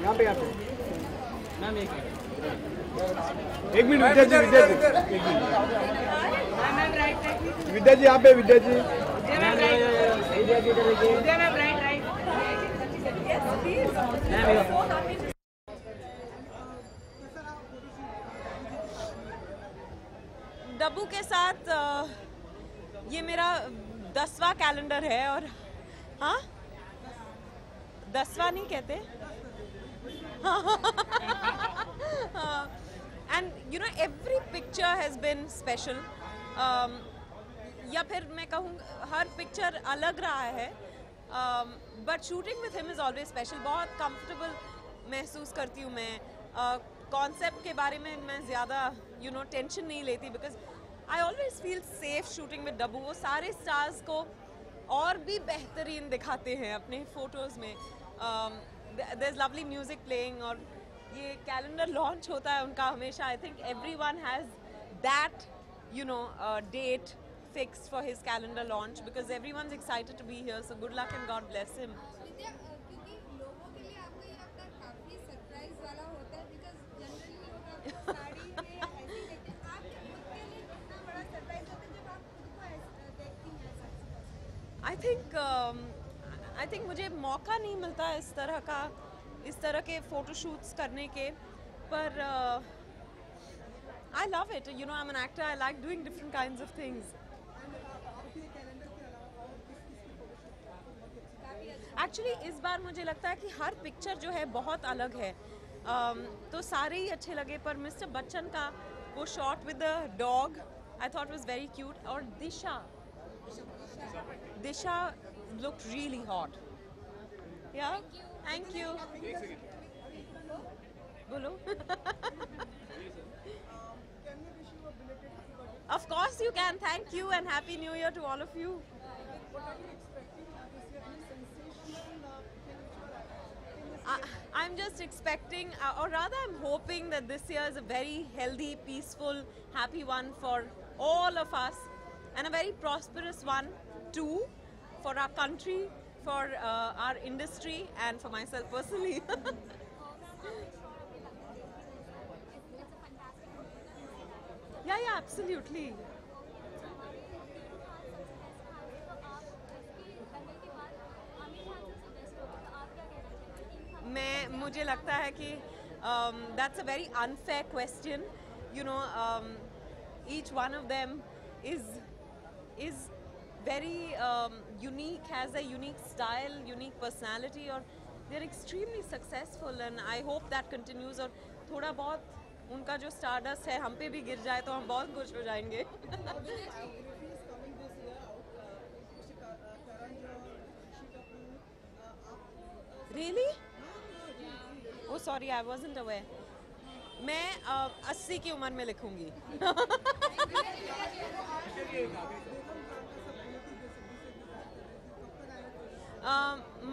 यहाँ पे मैम एक मिनट विद्या जी विद्या जी यहाँ पे विद्या जी डब्बू के साथ ये मेरा 10वां कैलेंडर है और हाँ 10वां नहीं कहते and you know every picture has been special या फिर मैं कहूँ हर पिक्चर अलग रहा है but shooting with him is always special. बहुत कंफर्टेबल महसूस करती हूँ मैं कॉन्सेप्ट के बारे में मैं ज़्यादा यू नो टेंशन नहीं लेती because I always feel safe shooting with Dabboo. वो सारे स्टार्स को और भी बेहतरीन दिखाते हैं अपने फ़ोटोज़ में। There is lovely music playing और ये कैलेंडर लॉन्च होता है उनका हमेशा। I think everyone has that you know date fixed for his calendar launch because everyone's excited to be here, so good luck and God bless him. क्योंकि लोगों के लिए आपका ये हफ्ता काफी सरप्राइज वाला होता है because जनरली लोग आपको साड़ी में या ऐसे ही देखते हैं, आपके खुद के लिए कितना बड़ा सरप्राइज होता है जब आप खुद को देखती हैं ऐसा? I think मुझे मौका नहीं मिलता इस तरह के फोटोशूट्स करने के, पर I love it. You know, I'm an actor. I like doing different kinds of things. Actually इस बार मुझे लगता है कि हर पिक्चर जो है बहुत अलग है, तो सारे ही अच्छे लगे, पर मिस्टर बच्चन का वो shot with the dog I thought was very cute और दिशा लुक्ड रियली हॉट। या थैंक यू बोलो। Of course you can. Thank you and Happy New Year to all of you. I'm just expecting, or rather I'm hoping that this year is a very healthy, peaceful, happy one for all of us and a very prosperous one too for our country, for our industry and for myself personally. Yeah, absolutely. मुझे लगता है कि that's a very unfair question. You know, each one of them is very unique, has a unique style, unique personality, और they're extremely successful, and I hope that continues. और थोड़ा बहुत उनका जो स्टारडस्ट है हम पे भी गिर जाए तो हम बहुत खुश हो जाएंगे। Really? Oh sorry, I wasn't aware. मैं 80 की उम्र में लिखूंगी।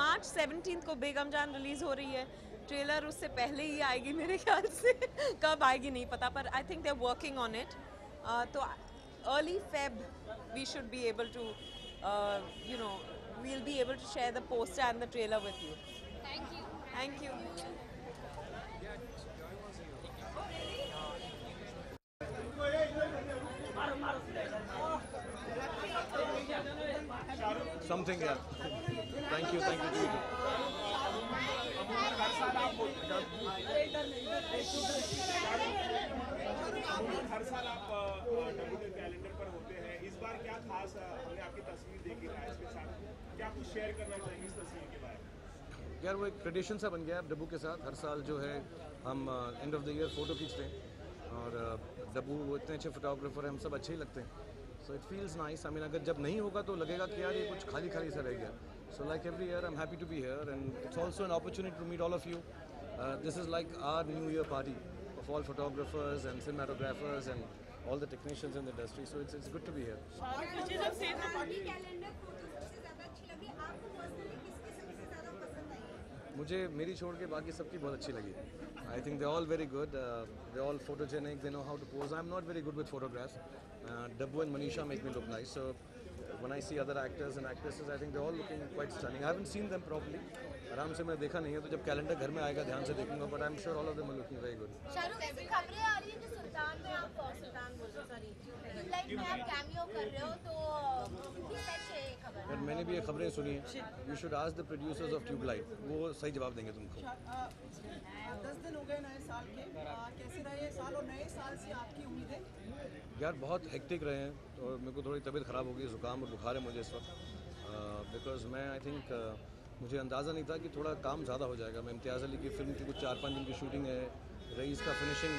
मार्च 17 को बेगम जान रिलीज हो रही है। ट्रेलर उससे पहले ही आएगी मेरे ख्याल से, कब आएगी नहीं पता, पर I think they are working on it. तो early Feb we should be able to you know we'll be able to share the poster and the trailer with you. Thank you. Something, yeah. Thank you. हर साल आप डब्बू के calendar पर होते हैं, इस बार क्या खास हमने आपकी तस्वीर देखी है इसके साथ, क्या कुछ शेयर करना चाहेंगे इस तस्वीर के बारे में? यार वो एक ट्रेडिशन सा बन गया है डब्बू के साथ। हर साल जो है हम end of the year photo खींचते हैं और डब्बू वो इतने अच्छे फोटोग्राफर हैं, हम सब अच्छे ही लगते हैं। So it feels nice. I mean अगर जब नहीं होगा तो लगेगा कि यार ये कुछ खाली सा रह गया। So like every year I am happy to be here and it's also an opportunity to meet all of you. This is like our new year party of all photographers and cinematographers and all the technicians in the industry, so it's good to be here. मुझे मेरी छोड़ के बाकी सबकी बहुत अच्छी लगी। I think they're all very good. They're all photogenic. They know how to pose. I'm not very good with photographs. Dabbu and Manisha make me look nice. So when I see other actors and actresses, I think they're all looking quite stunning. I haven't seen them properly, आराम से मैं देखा नहीं है, तो जब calendar घर में आएगा ध्यान से देखूंगा, but I am sure all of them are looking very good. Shahrukh ऐसी खबरें आ रही है कि सुल्तान में आप सुल्तान बोल रहे सॉरी ट्यूबलाइट में आप कैमियो कर रहे हो, तो कितनी सच है ये खबर? यार मैंने भी ये खबरें सुनी हैं, you should ask the producers of Tubelight, वो सही जवाब देंगे तुमको। 10 दिन हो गए नए साल के, कैसे रहे ये साल और नए साल से आपकी उम्मीदें? यार बहुत हेक्टिक रहे हैं, और मेरे को थोड़ी तबीयत ख़राब हो गई, ज़ुकाम और बुखार है मुझे इस वक्त, बिकॉज मैं आई थिंक मुझे अंदाज़ा नहीं था कि थोड़ा काम ज़्यादा हो जाएगा। मैं इम्तियाज़ अली की फ़िल्म की कुछ 4-5 दिन की शूटिंग है, रईस का फिनिशिंग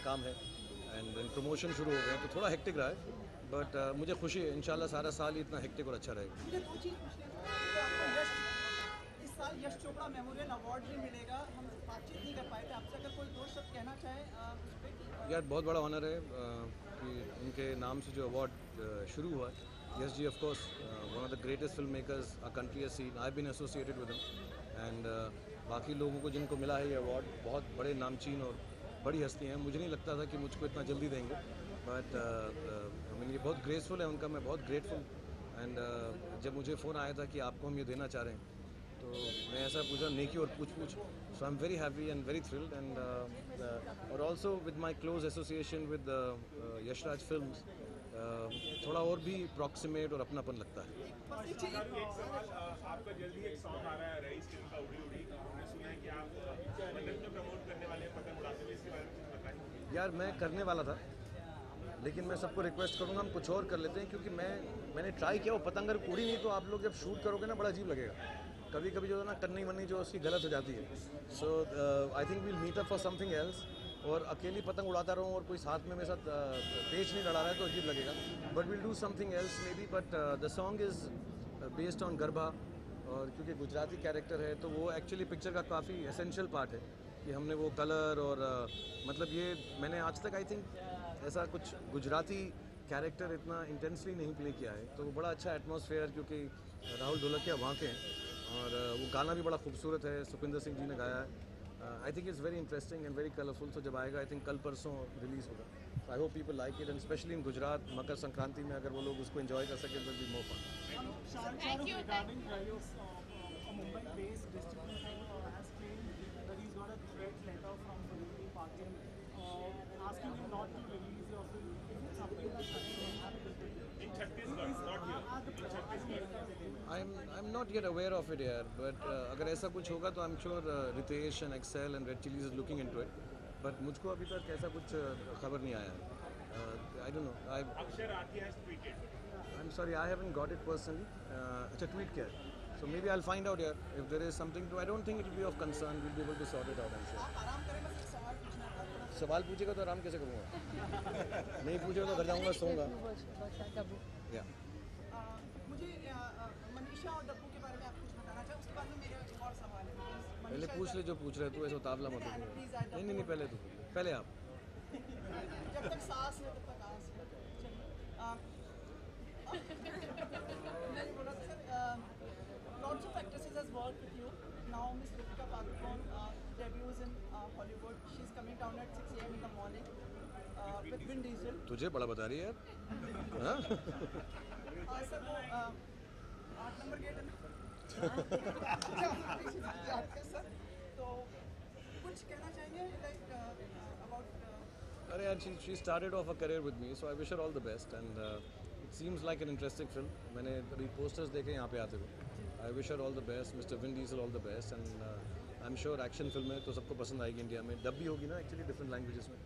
काम है, एंड देन प्रमोशन शुरू हो गया, तो थोड़ा हेक्टिक रहा है, बट मुझे खुशी है इंशाल्लाह सारा साल ही इतना हेक्टिक और अच्छा रहेगा। मुझे 2 चीज़ पूछनी थी। तो आपको यश, इस साल यश चोपड़ा मेमोरियल अवार्ड भी मिलेगा, हम बातचीत नहीं कर पाए थे आपसे, अगर कोई 2 शब्द कहना चाहे उस पर। यार बहुत बड़ा ऑनर है कि उनके नाम से जो अवार्ड शुरू हुआ है। यस जी, of course one of the greatest film makers a country has seen, I have been associated with him, and बाकी लोगों को जिनको मिला है ये अवार्ड बहुत बड़े नामचीन और बड़ी हस्ती हैं। मुझे नहीं लगता था कि मुझको इतना जल्दी देंगे, बट आई मीन ये बहुत ग्रेसफुल है उनका, मैं बहुत ग्रेटफुल। एंड जब मुझे फ़ोन आया था कि आपको हम ये देना चाह रहे हैं, तो मैं ऐसा पूछा नेकी और पूछ so I am very happy and very thrilled, and और also with my close association with Yashraj films थोड़ा और भी प्रॉक्सिमेट और अपनापन लगता है। एक सवाल, आपका जल्दी एक सॉन्ग आ रहा है रईस फिल्म का, उड़ी उड़ी, हमने सुना है कि आप मन्नत में प्रमोट करने वाले हैं पतंग उड़ाते हुए, इसके बारे में कुछ बताइए। यार मैं करने वाला था, लेकिन मैं सबको रिक्वेस्ट करूँगा हम कुछ और कर लेते हैं, क्योंकि मैंने ट्राई किया, वो पतंग अगर उड़ी नहीं तो आप लोग जब शूट करोगे ना बड़ा अजीब लगेगा। कभी कभी जो है ना करनी वरनी जो उसकी गलत हो जाती है। So I think we'll meet up for something else, और अकेली पतंग उड़ाता रहूँ और कोई साथ में मेरे साथ पेच नहीं लड़ा रहा है तो अजीब लगेगा, but will do something else may be. But the song is based on garba, और क्योंकि गुजराती कैरेक्टर है तो वो एक्चुअली पिक्चर का काफ़ी एसेंशियल पार्ट है कि हमने वो कलर और मतलब ये मैंने आज तक आई थिंक ऐसा कुछ गुजराती कैरेक्टर इतना इंटेंसली नहीं प्ले किया है, तो वो बड़ा अच्छा एटमॉस्फेयर, क्योंकि राहुल ढोलकिया वहाँ के हैं, और वो गाना भी बड़ा खूबसूरत है, सुखविंदर सिंह जी ने गाया है। I think it's very interesting and very colourful, तो जब आएगा आई थिंक कल परसों रिलीज़ होगा। I hope people like it, and specially in Gujarat Makar Sankranti में अगर वो लोग उसको एंजॉय कर सकें तो be more fun. Shahrukh regarding Rayos, a Mumbai-based distributor has claimed that he's got a threat letter from the party asking him not to release your film. Is it something that In Chhattisgarh, not here, in Chhattisgarh. I'm not yet aware of it यार, but अगर ऐसा कुछ होगा तो I'm sure Ritesh and Excel and Red Chillies is looking into it, but मुझको अभी तक ऐसा कुछ खबर नहीं आया है। I don't know. Akshay Rathi has tweeted. I'm sorry, I haven't got it personally. अच्छा ट्वीट किया है, so maybe I'll find out here if there is something to. I don't think it will be of concern. We'll be able to sort it out. I'm sure. आराम करें, बस एक सवाल पूछना था थोड़ा। सवाल पूछेगा तो आराम कैसे करूँगा? नहीं पूछेगा तो घर जाऊँगा सोऊंगा। या मुझे मनीषा और डब्बू के बारे में आप कुछ बताना चाहें, उसके बाद में मेरा एक और सवाल है। पहले पूछ ले जो पूछ रहे तू, ऐसा उतावला मत हो। नहीं पहले तू, पहले आप। जब तक सांस है तब तक आस है। चलिए मैं बोला था sir, lots of actresses has worked with you. Now Miss Deepika Padukone debuts in Hollywood. She's coming down at 6 a.m. in the morning with Vin Diesel. तुझे बड़ा बता रही है यार। हाँ? सर वो 8 नंबर गेट है ना जाते हैं सर, तो कुछ कहना चाहेंगे लाइक अबाउट। अरे यार she started off her career with me, so I wish her all the best, and it seems like an interesting film. मैंने अभी posters देखे यहाँ पे आते हुए। I wish her all the best, Mr. Vin Diesel all the best, and I'm sure action film है तो सबको पसंद आएगी। इंडिया में डब भी होगी ना एक्चुअली डिफरेंट लैंग्वेजेस में,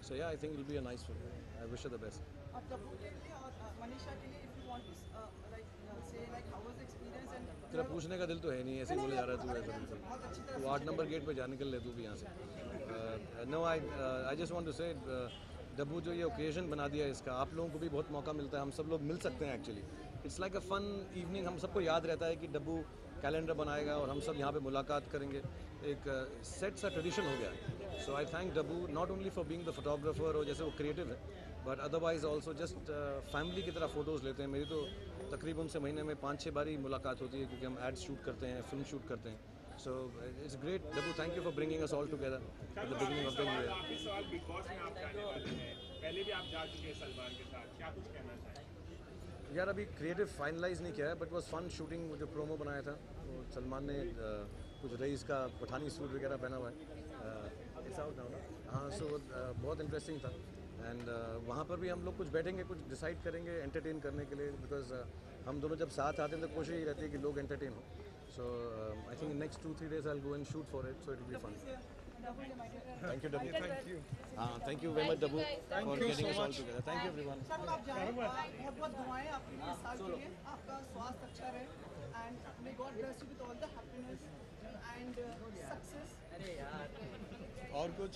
so yeah I think it will be a nice film. I wish her the best. आप डब्बू के लिए और मनीषा के लिए if you want to like say like how was the experience and तेरा पूछने का दिल तो है नहीं, ऐसे ही बोले जा रहा है तू ऐसा बिल्कुल। बहुत अच्छी तरह तू 8 नंबर गेट पे जा निकल ले तू भी यहाँ से। No I just want to say Dabboo जो ये ओकेजन बना दिया है इसका, आप लोगों को भी बहुत मौका मिलता है, हम सब लोग मिल सकते हैं actually. It's like a fun evening, हम सबको याद रहता है कि डब्बू कैलेंडर बनाएगा और हम सब यहाँ पे मुलाकात करेंगे, एक सेट सा ट्रेडिशन हो गया है। So I thank Dabboo not only for being the photographer और जैसे वो क्रिएटिव है, but otherwise also just family की तरह फ़ोटोज़ लेते हैं। मेरी तो तकरीबन से महीने में 5-6 बार ही मुलाकात होती है, क्योंकि हम एड्स शूट करते हैं, फिल्म शूट करते हैं। So it's great Dabboo, thank you for bringing us all together at the beginning of the new year. आखिरी सवाल, बिग बॉस में आप जाने वाले हैं, पहले भी आप जा चुके हैं सलमान के साथ, क्या कुछ कहना चाहेंगे? यार अभी क्रिएटिव फाइनलाइज नहीं किया है, बट वॉज फन शूटिंग। जो प्रोमो बनाया था वो सलमान ने कुछ रईस का पठानी सूट वगैरह पहना हुआ है, इट्स आउट नाउ ना। हाँ, सो बहुत इंटरेस्टिंग था। एंड वहाँ पर भी हम लोग कुछ बैठेंगे, कुछ डिसाइड करेंगे एंटरटेन करने के लिए, बिकॉज हम दोनों जब साथ आते हैं तो कोशिश यही रहती है कि लोग एंटरटेन हो। So I think next 2-3 days I'll go and shoot for it, so it will be fun. Thank you, Dabu. Thank you. Thank you very much, Dabu, for getting us all together. Thank you, everyone. Sir आप जाएं, बहुत बहुत दुआएं आपके लिए साल के लिए, आपका स्वास्थ्य अच्छा रहे and may God bless you with all the happiness and success. और कुछ?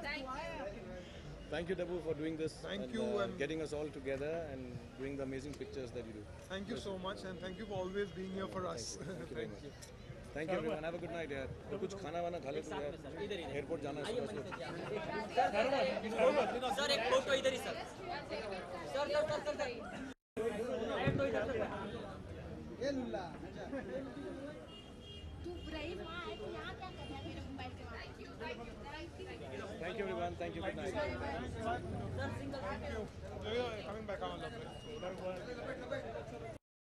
दुआएं आपके लिए। Thank you, Dabu, for doing this. Thank and, you, and- getting us all together and doing the amazing pictures that you do. Thank you so much, and thank you for always being here for us. Thank you very much. Thank you, everyone. Have a good night, यार। और कुछ खाना वाना खा ले तो यार, airport जाना है सुबह सुबह। सर एक फोटो इधर ही सर ये लुल्ला तू रही वहाँ है, तू यहाँ क्या कर रहा है मेरे मोबाइल के वहाँ? Thank you, everyone. Thank you. Good night. Coming back.